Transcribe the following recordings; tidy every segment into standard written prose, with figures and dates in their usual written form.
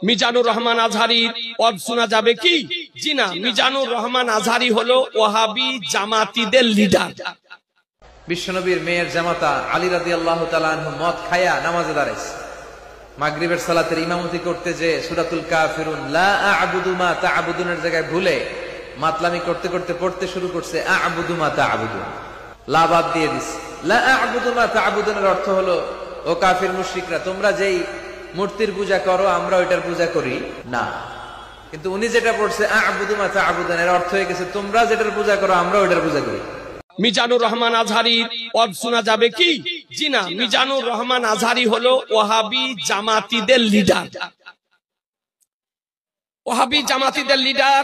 মিজানুর রহমান আজহারির পদ শোনা যাবে কি? জি না, মিজানুর রহমান আজহারি হলো ওয়াহাবি জামাতিদের লিডার। বিশ্বনবীর মেয়ের জামাতা আলী রাদিয়াল্লাহু তাআলা আনহু মদ খায়া নামাজে দাঁড়াইছে। মাগরিবের সালাতের ইমামতি করতে যে সূরাতুল কাফিরুন লা আ'বুদু মা তা'বুদুনের জায়গায় ভুলে মাতলামি করতে করতে পড়তে শুরু করছে আ'বুদু মা তা'বুদুন, লা বাদ দিয়ে দিছে। লা আ'বুদু মা তা'বুদুনের অর্থ হলো, ও কাফির মুশরিকরা, তোমরা যেই মূর্তির পূজা করো আমরা ওইটার পূজা করি না। কিন্তু উনি যেটা পড়ছে আ'বুদু মা তা'বুদুন, এর অর্থ হয়ে গেছে তোমরা যেটার পূজা করো আমরা ওইটার পূজা করি। মিজানুর রহমান আজহারির পদ শোনা যাবে কি? জি না, মিজানুর রহমান আজহারি হলো ওয়াহাবি জামাতিদের লিডার। ওয়াহাবি জামাতিদের লিডার,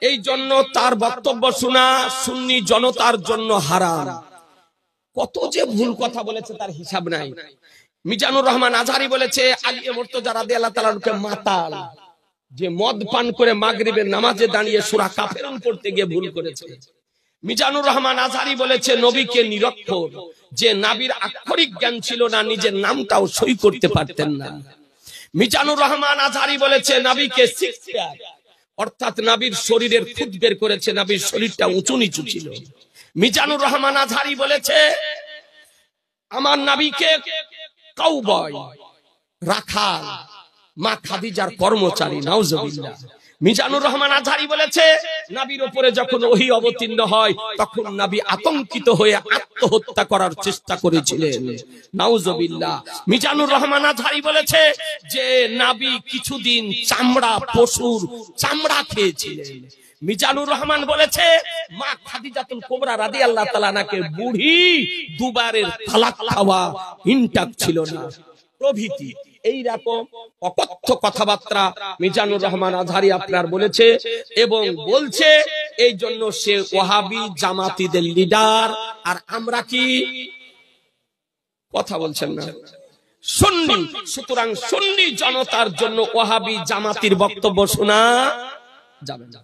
এই জন্য তার বক্তব্য শোনা সুন্নি জনতার জন্য হারাম। কত যে ভুল কথা বলেছে তার হিসাব নাই। মিজানুর রহমান আজহারি বলেছে আলী মুর্তজা রাদিয়াল্লাহু তাআলা আনহুকে মাতাল, যে মদ পান করে মাগরিবের নামাজে দাঁড়িয়ে সূরা কাফিরুন পড়তে গিয়ে ভুল করেছে। মিজানুর রহমান আজহারি বলেছে নবীকে নিরক্ষর, যে নবীর আক্ষরিক জ্ঞান ছিল না, নিজের নামটাও সই করতে পারতেন না। মিজানুর রহমান আজহারি বলেছে নবীকে সিক্সপ্যাক, অর্থাৎ নবীর শরীরের খুদ বের করেছে, নবীর শরীরটা উঁচু নিচু ছিল। মিজানুর রহমান আজহারি বলেছে আমার নবীকে কাউবয়, রাখাল, মা খাদিজার কর্মচারী। নাউজুবিল্লাহ। মিজানুর রহমান আজহারি বলেছে নবীর উপরে যখন ওহী অবতীর্ণ হয় তখন নবী আতঙ্কিত হয়ে আত্মহত্যা করার চেষ্টা করেছিলেন। নাউজুবিল্লাহ। মিজানুর রহমান আজহারি বলেছে যে নবী কিছুদিন চামড়া, পশুর চামড়া খেয়েছিলেন। মিজানুর রহমান বলেছে মা খাদিজাতুল কুবরা রাদিয়াল্লাহু তাআলা আনহাকে বুড়ি, দুবারের তালাক খাওয়া ইনটাক্ট ছিল না, প্রভৃতি। এই রকম অকথ্য কথাবার্তা মিজানুর রহমান আজহারি আপনার বলেছে এবং বলছে। এই জন্য সে ওয়াহাবি জামাতিদের লিডার। আর আমরা কি কথা বলছেন না? সুন্নি। সুতরাং সুন্নি জনতার জন্য ওয়াহাবি জামাতির বক্তব্য শোনা যাবে না।